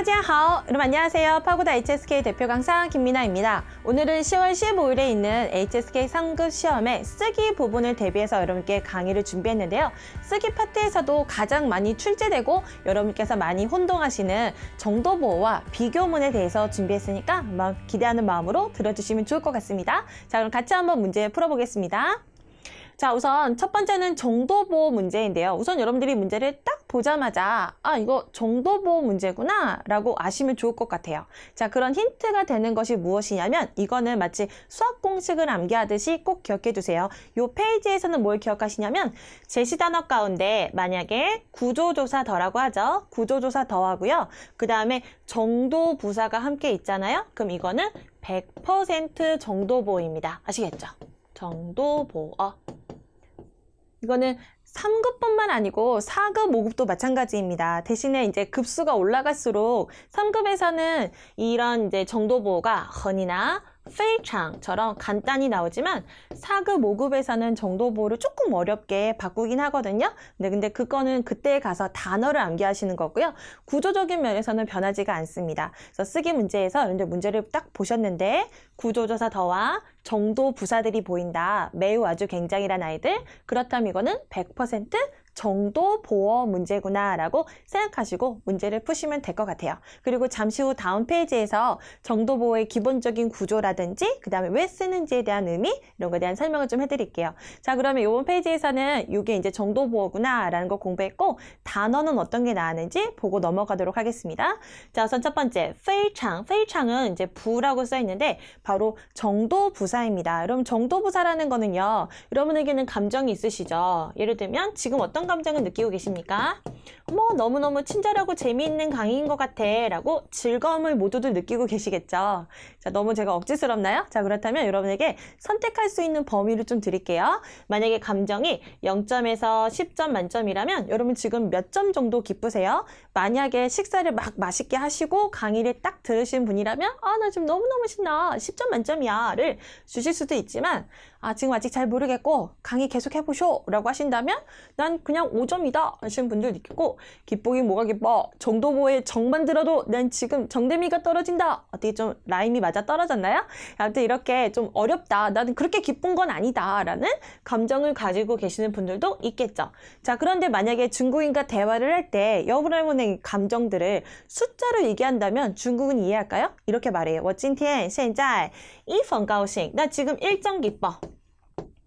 다지하오! 여러분 안녕하세요. 파고다 HSK 대표 강사 김민아입니다. 오늘은 10월 15일에 있는 HSK 상급 시험의 쓰기 부분을 대비해서 여러분께 강의를 준비했는데요. 쓰기 파트에서도 가장 많이 출제되고 여러분께서 많이 혼동하시는 정도보호와 비교문에 대해서 준비했으니까 기대하는 마음으로 들어주시면 좋을 것 같습니다. 자, 그럼 같이 한번 문제 풀어보겠습니다. 자, 우선 첫 번째는 정도보호 문제인데요. 우선 여러분들이 문제를 딱 보자마자 이거 정도보호 문제구나 라고 아시면 좋을 것 같아요. 자, 그런 힌트가 되는 것이 무엇이냐면 이거는 마치 수학 공식을 암기하듯이 꼭 기억해 두세요. 이 페이지에서는 뭘 기억하시냐면 제시 단어 가운데 만약에 구조조사 더라고 하죠. 구조조사 더하고요. 그 다음에 정도부사가 함께 있잖아요. 그럼 이거는 100% 정도보호입니다. 아시겠죠? 정도보호. 이거는 3급뿐만 아니고 4급, 5급도 마찬가지입니다. 대신에 이제 급수가 올라갈수록 3급에서는 이런 이제 정도보호가 헌이나 페이창처럼 간단히 나오지만 4급, 5급에서는 정도보호를 조금 어렵게 바꾸긴 하거든요. 근데 그거는 그때 가서 단어를 암기하시는 거고요. 구조적인 면에서는 변하지가 않습니다. 그래서 쓰기 문제에서 여러분들 문제를 딱 보셨는데 구조조사 더와 정도부사들이 보인다. 매우 아주 굉장히란 아이들. 그렇다면 이거는 100% 정도보호 문제구나 라고 생각하시고 문제를 푸시면 될 것 같아요. 그리고 잠시 후 다음 페이지에서 정도보호의 기본적인 구조라든지 그 다음에 왜 쓰는지에 대한 의미 이런 거에 대한 설명을 좀 해드릴게요. 자, 그러면 이번 페이지에서는 이게 이제 정도보호구나 라는 거 공부했고 단어는 어떤 게 나왔는지 보고 넘어가도록 하겠습니다. 자, 우선 첫 번째 페이창. 페이창은 이제 부라고 써 있는데 바로 정도부사입니다. 여러분 정도부사라는 거는요. 여러분에게는 감정이 있으시죠? 예를 들면 지금 어떤 감정을 느끼고 계십니까? 너무너무 친절하고 재미있는 강의인 것 같아 라고 즐거움을 모두들 느끼고 계시겠죠? 자, 너무 제가 억지스럽나요? 자, 그렇다면 여러분에게 선택할 수 있는 범위를 좀 드릴게요. 만약에 감정이 0점에서 10점 만점이라면 여러분 지금 몇 점 정도 기쁘세요? 만약에 식사를 막 맛있게 하시고 강의를 딱 들으신 분이라면 나 지금 너무너무 신나 10점 만점이야 를 주실 수도 있지만 지금 아직 잘 모르겠고 강의 계속 해보쇼 라고 하신다면 난 그냥 5점이다 하시는 분들 있겠고 기쁘긴 뭐가 기뻐 정도보호의 정만 들어도 난 지금 정대미가 떨어진다 어떻게 좀 라임이 맞아 떨어졌나요? 아무튼 이렇게 좀 어렵다 나는 그렇게 기쁜 건 아니다 라는 감정을 가지고 계시는 분들도 있겠죠. 자, 그런데 만약에 중국인과 대화를 할 때 여러분의 감정들을 숫자로 얘기한다면 중국은 이해할까요? 이렇게 말해요. 我今天现在1分高兴 나 지금 1점 기뻐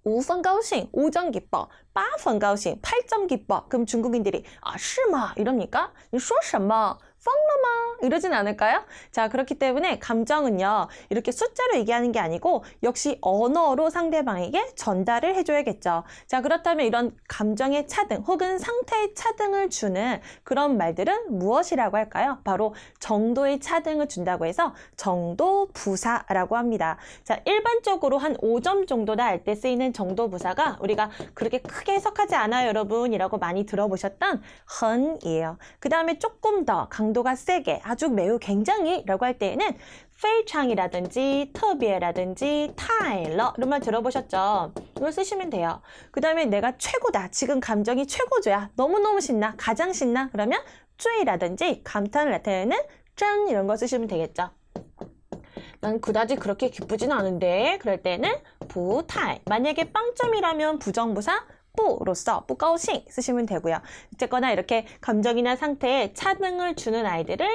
5분高兴, 5점 기뻐, 8분高兴, 8점 기뻐. 그럼 중국인들이 是吗? 이럽니까? 你说什么? 疯了吗? 이러진 않을까요? 자, 그렇기 때문에 감정은요. 이렇게 숫자로 얘기하는 게 아니고 역시 언어로 상대방에게 전달을 해줘야겠죠. 자, 그렇다면 이런 감정의 차등 혹은 상태의 차등을 주는 그런 말들은 무엇이라고 할까요? 바로 정도의 차등을 준다고 해서 정도부사라고 합니다. 자, 일반적으로 한 5점 정도나 할 때 쓰이는 정도부사가 우리가 그렇게 크게 해석하지 않아요, 여러분 이라고 많이 들어보셨던 헌이에요. 그 다음에 조금 더 강도가 세게 아주 매우 굉장히 라고 할 때에는 페이창이라든지特别라든지 타일러 이런 말 들어보셨죠? 이걸 쓰시면 돼요. 그 다음에 내가 최고다. 지금 감정이 최고조야. 너무너무 신나. 가장 신나. 그러면 最라든지 감탄을 나타내는 真 이런 거 쓰시면 되겠죠. 난 그다지 그렇게 기쁘진 않은데 그럴 때는 부타이. 만약에 빵점이라면 부정부사 뿌로써 뿌까오싱 쓰시면 되고요. 어쨌거나 이렇게 감정이나 상태에 차등을 주는 아이들을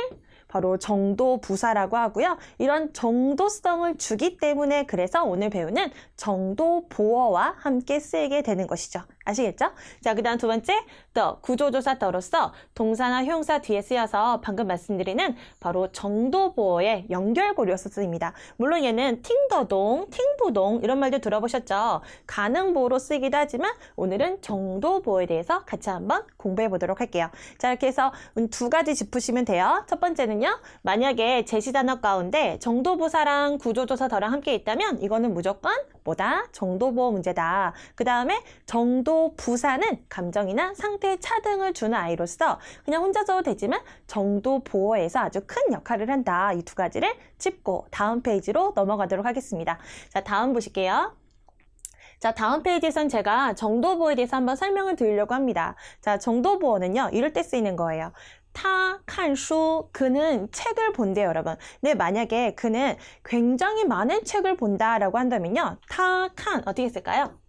바로 정도부사라고 하고요. 이런 정도성을 주기 때문에 그래서 오늘 배우는 정도보호와 함께 쓰이게 되는 것이죠. 아시겠죠? 자, 그 다음 두 번째, 더 구조조사 더로서 동사나 형용사 뒤에 쓰여서 방금 말씀드리는 바로 정도보호의 연결고리여서 쓰입니다. 물론 얘는 팅더동, 팅부동 이런 말도 들어보셨죠? 가능보호로 쓰이기도 하지만 오늘은 정도보호에 대해서 같이 한번 공부해 보도록 할게요. 자, 이렇게 해서 두 가지 짚으시면 돼요. 첫 번째는요. 만약에 제시 단어 가운데 정도부사랑 구조조사 더랑 함께 있다면 이거는 무조건 뭐다? 정도보호 문제다. 그 다음에 정도부사는 감정이나 상태의 차등을 주는 아이로서 그냥 혼자 써도 되지만 정도보호에서 아주 큰 역할을 한다. 이 두 가지를 짚고 다음 페이지로 넘어가도록 하겠습니다. 자, 다음 보실게요. 자, 다음 페이지에선 제가 정도보호에 대해서 한번 설명을 드리려고 합니다. 자, 정도보호는요, 이럴 때 쓰이는 거예요. 타看书 그는 책을 본대요, 여러분. 네, 만약에 그는 굉장히 많은 책을 본다라고 한다면요. 타看 어떻게 쓸까요?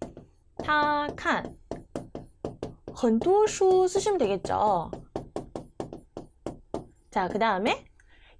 타看 很多书 쓰시면 되겠죠. 자, 그 다음에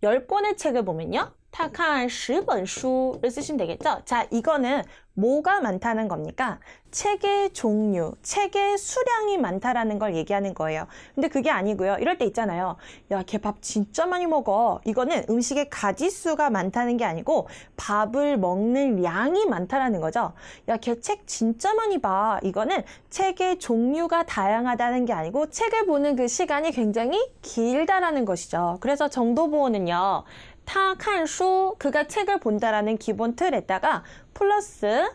10권의 책을 보면요. 他看10本书를 쓰시면 되겠죠. 자, 이거는 뭐가 많다는 겁니까? 책의 종류, 책의 수량이 많다라는 걸 얘기하는 거예요. 근데 그게 아니고요. 이럴 때 있잖아요. 야, 걔 밥 진짜 많이 먹어. 이거는 음식의 가지수가 많다는 게 아니고 밥을 먹는 양이 많다라는 거죠. 야, 걔 책 진짜 많이 봐. 이거는 책의 종류가 다양하다는 게 아니고 책을 보는 그 시간이 굉장히 길다라는 것이죠. 그래서 정도보호는요. 他看书 그가 책을 본다라는 기본 틀에다가 플러스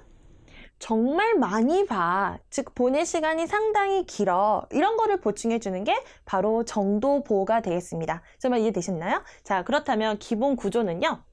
정말 많이 봐. 즉 보는 시간이 상당히 길어. 이런 거를 보충해 주는 게 바로 정도보호가 되겠습니다. 정말 이해되셨나요? 자, 그렇다면 기본 구조는요.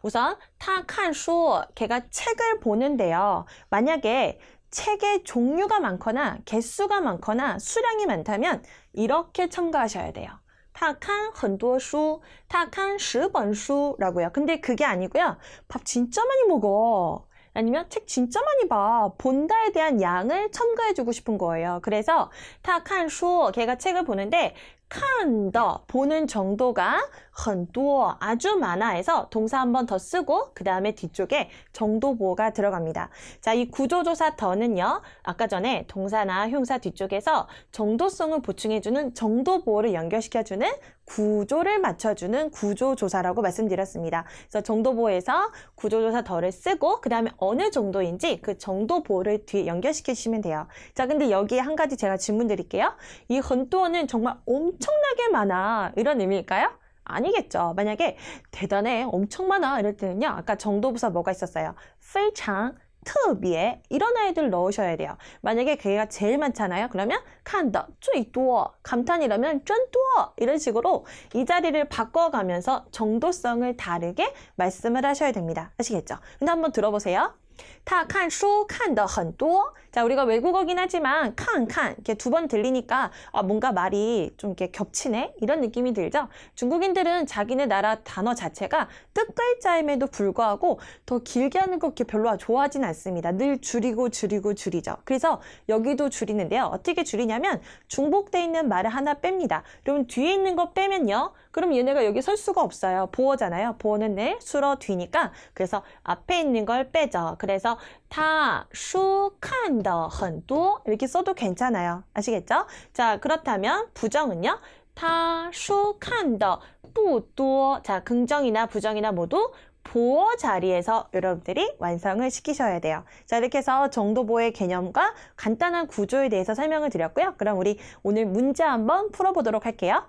우선 他看书 걔가 책을 보는데요. 만약에 책의 종류가 많거나 개수가 많거나 수량이 많다면 이렇게 첨가하셔야 돼요. 他看很多书,他看10本书 라고요. 근데 그게 아니고요. 밥 진짜 많이 먹어. 아니면 책 진짜 많이 봐. 본다에 대한 양을 첨가해주고 싶은 거예요. 그래서 他看书 걔가 책을 보는데 看的 보는 정도가 很多 아주 많아 해서 동사 한 번 더 쓰고 그 다음에 뒤쪽에 정도보호가 들어갑니다. 자, 이 구조조사 더는요. 아까 전에 동사나 형사 뒤쪽에서 정도성을 보충해주는 정도보호를 연결시켜주는 구조를 맞춰주는 구조조사라고 말씀드렸습니다. 그래서 정도보호에서 구조조사 더를 쓰고 그 다음에 어느 정도인지 그 정도보호를 뒤에 연결시키시면 돼요. 자, 근데 여기에 한 가지 제가 질문 드릴게요. 이 很多는 정말 엄청나게 많아 이런 의미일까요? 아니겠죠. 만약에 대단해, 엄청 많아 이럴 때는요. 아까 정도부사 뭐가 있었어요? 非常特别이런 아이들 넣으셔야 돼요. 만약에 걔가 제일 많잖아요. 그러면 看的最多 감탄이라면 真多 이런 식으로 이 자리를 바꿔가면서 정도성을 다르게 말씀을 하셔야 됩니다. 아시겠죠? 근데 한번 들어보세요. 他看书看得很多. 자, 우리가 외국어긴 하지만 看 이렇게 두 번 들리니까 뭔가 말이 좀 이렇게 겹치네 이런 느낌이 들죠. 중국인들은 자기네 나라 단어 자체가 뜻글자임에도 불구하고 더 길게 하는 거 그렇게 별로 좋아하진 않습니다. 늘 줄이죠. 그래서 여기도 줄이는데요. 어떻게 줄이냐면 중복돼 있는 말을 하나 뺍니다. 그럼 뒤에 있는 거 빼면요. 그럼 얘네가 여기 설 수가 없어요. 보어잖아요. 보어는 늘 수러 뒤니까 그래서 앞에 있는 걸 빼죠. 그래서 他书看得很多 이렇게 써도 괜찮아요. 아시겠죠? 자, 그렇다면 부정은요. 他书看得不多 자, 긍정이나 부정이나 모두 보어 자리에서 여러분들이 완성을 시키셔야 돼요. 자, 이렇게 해서 정도보호의 개념과 간단한 구조에 대해서 설명을 드렸고요. 그럼 우리 오늘 문제 한번 풀어보도록 할게요.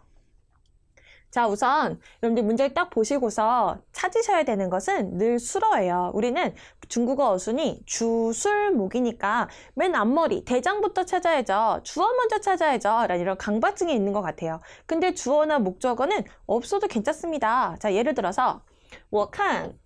자, 우선 여러분들 문제를 딱 보시고서 찾으셔야 되는 것은 늘 수러예요. 우리는 중국어 어순이 주술목이니까 맨 앞머리, 대장부터 찾아야죠. 주어 먼저 찾아야죠. 라는 이런 강박증이 있는 것 같아요. 근데 주어나 목적어는 없어도 괜찮습니다. 자, 예를 들어서 我看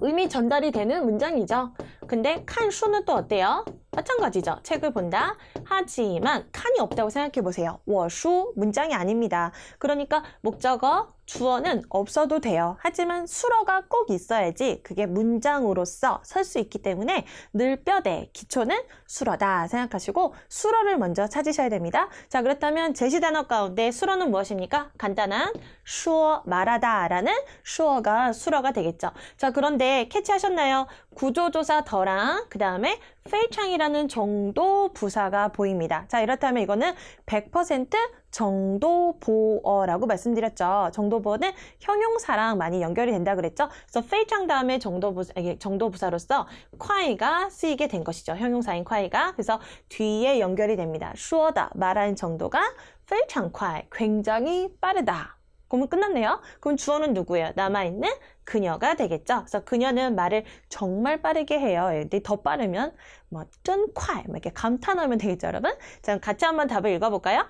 의미 전달이 되는 문장이죠. 근데 看书는 또 어때요? 마찬가지죠. 책을 본다. 하지만 칸이 없다고 생각해 보세요. 我书 문장이 아닙니다. 그러니까 목적어, 주어는 없어도 돼요. 하지만 수러가 꼭 있어야지 그게 문장으로서 설 수 있기 때문에 늘 뼈대, 기초는 수러다 생각하시고 수러를 먼저 찾으셔야 됩니다. 자, 그렇다면 제시 단어 가운데 수러는 무엇입니까? 간단한 说 말하다 라는 수어가 수러가 되겠죠. 자, 그런데 캐치하셨나요? 구조조사 더랑 그 다음에 非常이라는 정도 부사가 보입니다. 자, 이렇다면 이거는 100% 정도보어라고 말씀드렸죠. 정도보어는 형용사랑 많이 연결이 된다 그랬죠. 그래서 非常 다음에 정도부사로서 快가 쓰이게 된 것이죠. 형용사인 快가. 그래서 뒤에 연결이 됩니다. 说的 말하는 정도가 非常快 굉장히 빠르다. 그러면 끝났네요. 그럼 주어는 누구예요? 남아있는 그녀가 되겠죠. 그래서 그녀는 말을 정말 빠르게 해요. 근데 더 빠르면 뭐真快 이렇게 감탄하면 되겠죠, 여러분? 자, 같이 한번 답을 읽어볼까요?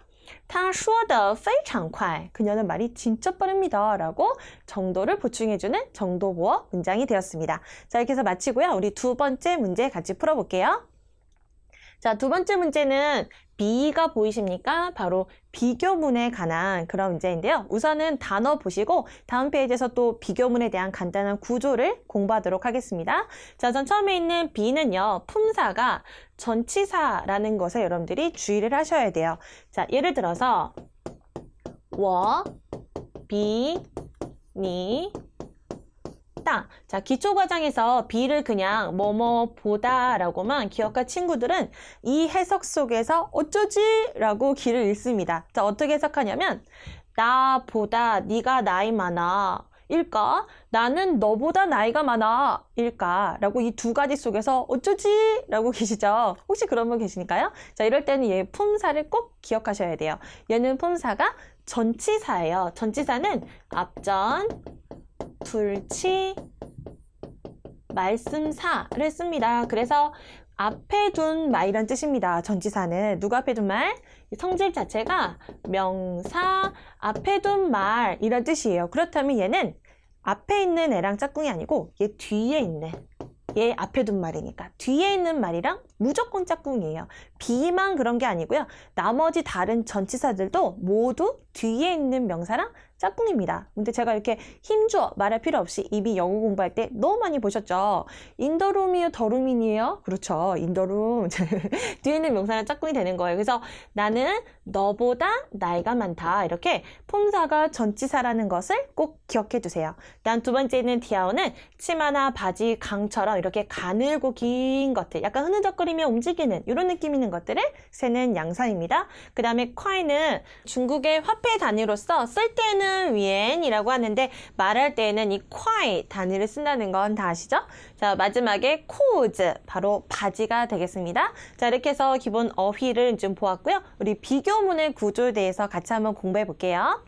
他说的非常快 그녀는 말이 진짜 빠릅니다. 라고 정도를 보충해주는 정도보어 문장이 되었습니다. 자, 이렇게 해서 마치고요. 우리 두 번째 문제 같이 풀어볼게요. 자, 두 번째 문제는 B가 보이십니까? 바로 비교문에 관한 그런 문제인데요. 우선은 단어 보시고 다음 페이지에서 또 비교문에 대한 간단한 구조를 공부하도록 하겠습니다. 자, 우선 처음에 있는 B는요. 품사가 전치사라는 것에 여러분들이 주의를 하셔야 돼요. 자, 예를 들어서 我, 비, 니, 따. 자, 기초과정에서 B를 그냥 뭐뭐 보다 라고만 기억할 친구들은 이 해석 속에서 어쩌지? 라고 길을 잃습니다. 자, 어떻게 해석하냐면 나보다 네가 나이 많아 일까? 나는 너보다 나이가 많아 일까? 라고 이 두 가지 속에서 어쩌지? 라고 계시죠? 혹시 그런 분 계시니까요? 자, 이럴 때는 얘 품사를 꼭 기억하셔야 돼요. 얘는 품사가 전치사예요. 전치사는 앞전, 불치, 말씀사를 씁니다. 그래서 앞에 둔 말이란 뜻입니다. 전치사는 누가 앞에 둔 말? 성질 자체가 명사, 앞에 둔 말 이런 뜻이에요. 그렇다면 얘는 앞에 있는 애랑 짝꿍이 아니고 얘 뒤에 있는 얘 앞에 둔 말이니까 뒤에 있는 말이랑 무조건 짝꿍이에요. B만 그런 게 아니고요. 나머지 다른 전치사들도 모두 뒤에 있는 명사랑 짝꿍입니다. 근데 제가 이렇게 힘주어 말할 필요 없이 이미 영어 공부할 때 너무 많이 보셨죠? 인더룸이요, 더룸이니에요? 그렇죠. 인더룸. 뒤에 있는 명사랑 짝꿍이 되는 거예요. 그래서 나는 너보다 나이가 많다. 이렇게 품사가 전치사라는 것을 꼭 기억해 두세요. 다음 두 번째는 디아오는 치마나 바지, 강처럼 이렇게 가늘고 긴 것들, 약간 흐느적거리며 움직이는 이런 느낌 있는 것들을 세는 양사입니다. 그 다음에 콰이는 중국의 화폐 단위로서 쓸 때는 위엔이라고 하는데 말할 때에는 이 콰이 단위를 쓴다는 건 다 아시죠? 자, 마지막에 코즈, 바로 바지가 되겠습니다. 자, 이렇게 해서 기본 어휘를 좀 보았고요. 우리 비교문의 구조에 대해서 같이 한번 공부해 볼게요.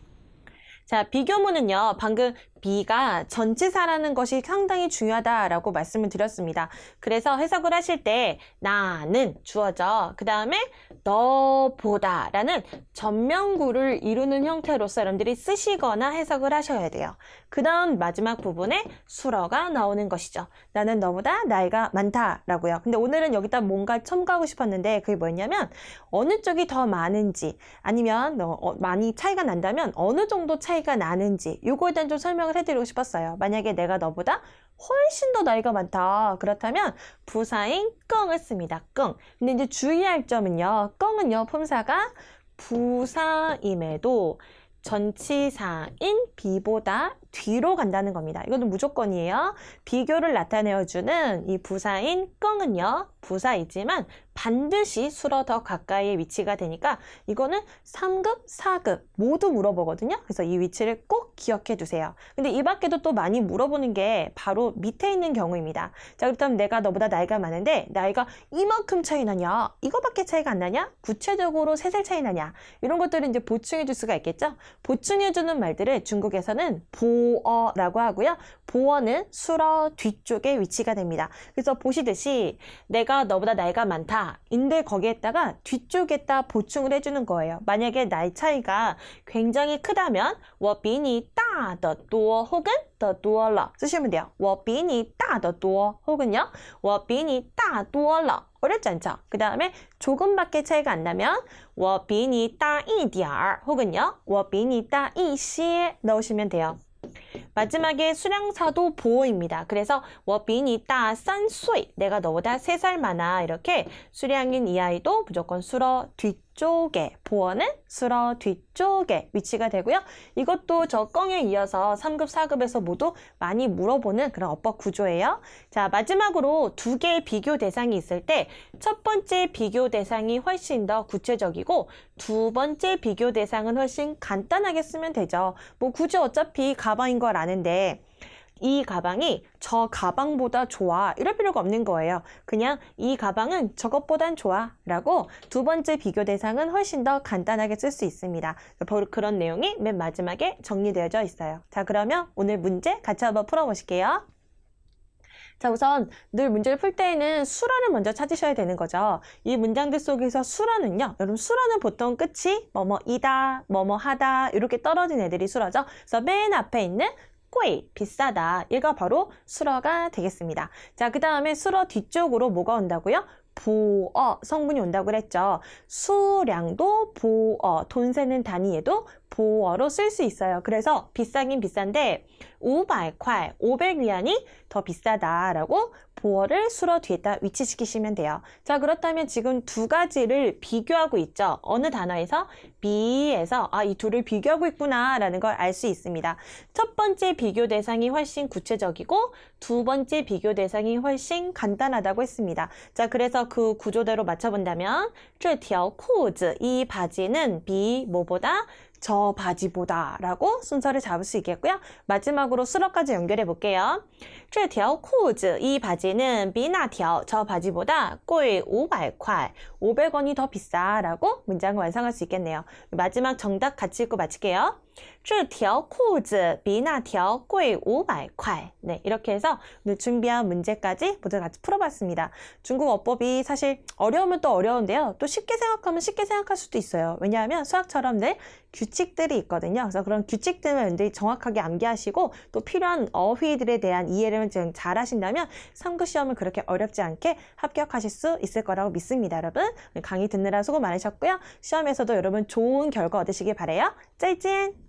자, 비교문은요, 방금 B가 전치사라는 것이 상당히 중요하다라고 말씀을 드렸습니다. 그래서 해석을 하실 때 나는 주어져. 그 다음에 너보다 라는 전명구를 이루는 형태로서 여러분들이 쓰시거나 해석을 하셔야 돼요. 그 다음 마지막 부분에 수러가 나오는 것이죠. 나는 너보다 나이가 많다라고요. 근데 오늘은 여기다 뭔가 첨가하고 싶었는데 그게 뭐였냐면 어느 쪽이 더 많은지 아니면 많이 차이가 난다면 어느 정도 차이가 나는지 요거에 대한 좀 설명을 해드리고 싶었어요. 만약에 내가 너보다 훨씬 더 나이가 많다. 그렇다면 부사인 끙을 씁니다. 끙. 근데 이제 주의할 점은요. 끙은요. 품사가 부사임에도 전치사인 B보다 뒤로 간다는 겁니다. 이것은 무조건이에요. 비교를 나타내어주는 이 부사인 끙은요. 부사이지만 반드시 수러 더 가까이에 위치가 되니까 이거는 3급, 4급 모두 물어보거든요. 그래서 이 위치를 꼭 기억해 두세요. 근데 이 밖에도 또 많이 물어보는 게 바로 밑에 있는 경우입니다. 자, 그렇다면 내가 너보다 나이가 많은데 나이가 이만큼 차이 나냐? 이거밖에 차이가 안 나냐? 구체적으로 3살 차이 나냐? 이런 것들을 이제 보충해 줄 수가 있겠죠? 보충해 주는 말들을 중국에서는 보어라고 하고요. 보어는 수러 뒤쪽에 위치가 됩니다. 그래서 보시듯이 내가 너보다 나이가 많다. 인데 거기에다가 뒤쪽에다 보충을 해주는 거예요. 만약에 나이 차이가 굉장히 크다면 我比你大得多 혹은 得多了 쓰시면 돼요. 我比你大得多 혹은요. 我比你大多了 어렵지 않죠? 그 다음에 조금밖에 차이가 안 나면 我比你大一点 혹은요. 我比你大一些 넣으시면 돼요. 마지막에 수량사도 보어입니다. 그래서 我比你大3岁 내가 너보다 3살 많아. 이렇게 수량인 이 아이도 무조건 수러 뒤쪽에 보어는 수러 뒤쪽에 위치가 되고요. 이것도 저 껑에 이어서 3급, 4급에서 모두 많이 물어보는 그런 어법 구조예요. 자, 마지막으로 두 개의 비교 대상이 있을 때 첫 번째 비교 대상이 훨씬 더 구체적이고 두 번째 비교 대상은 훨씬 간단하게 쓰면 되죠. 뭐 굳이 어차피 가방인 걸 아는데 이 가방이 저 가방보다 좋아 이럴 필요가 없는 거예요. 그냥 이 가방은 저것보단 좋아 라고 두 번째 비교 대상은 훨씬 더 간단하게 쓸 수 있습니다. 바로 그런 내용이 맨 마지막에 정리되어져 있어요. 자, 그러면 오늘 문제 같이 한번 풀어보실게요. 자, 우선 늘 문제를 풀 때에는 수러를 먼저 찾으셔야 되는 거죠. 이 문장들 속에서 수러는요. 여러분 수러는 보통 끝이 뭐뭐이다, 뭐뭐하다 이렇게 떨어진 애들이 수러죠. 그래서 맨 앞에 있는 꽤 비싸다. 얘가 바로 수러가 되겠습니다. 자, 그 다음에 수러 뒤쪽으로 뭐가 온다고요? 보어 성분이 온다고 그랬죠. 수량도 보어, 돈 세는 단위에도 보어로 쓸 수 있어요. 그래서 비싸긴 비싼데 500块, 500위안이 더 비싸다라고 보어를 수로 뒤에다 위치시키시면 돼요. 자, 그렇다면 지금 두 가지를 비교하고 있죠. 어느 단어에서? B에서 이 둘을 비교하고 있구나라는 걸 알 수 있습니다. 첫 번째 비교 대상이 훨씬 구체적이고 두 번째 비교 대상이 훨씬 간단하다고 했습니다. 자, 그래서 그 구조대로 맞춰본다면 这条裤子, 이 바지는 비 뭐보다? 저 바지보다 라고 순서를 잡을 수 있겠고요. 마지막으로 수로까지 연결해 볼게요. 这条裤子, 이 바지는 比那条, 저 바지보다 贵500块, 500원이 더 비싸라고 문장을 완성할 수 있겠네요. 마지막 정답 같이 읽고 마칠게요. 这条裤子比那条贵500块. 네, 이렇게 해서 오늘 준비한 문제까지 모두 같이 풀어봤습니다. 중국 어법이 사실 어려우면 또 어려운데요. 또 쉽게 생각하면 쉽게 생각할 수도 있어요. 왜냐하면 수학처럼 늘 규칙들이 있거든요. 그래서 그런 규칙들을 여러분들이 정확하게 암기하시고 또 필요한 어휘들에 대한 이해를 좀 잘 하신다면 3급 시험을 그렇게 어렵지 않게 합격하실 수 있을 거라고 믿습니다. 여러분, 강의 듣느라 수고 많으셨고요. 시험에서도 여러분 좋은 결과 얻으시길 바라요. 짜이찐!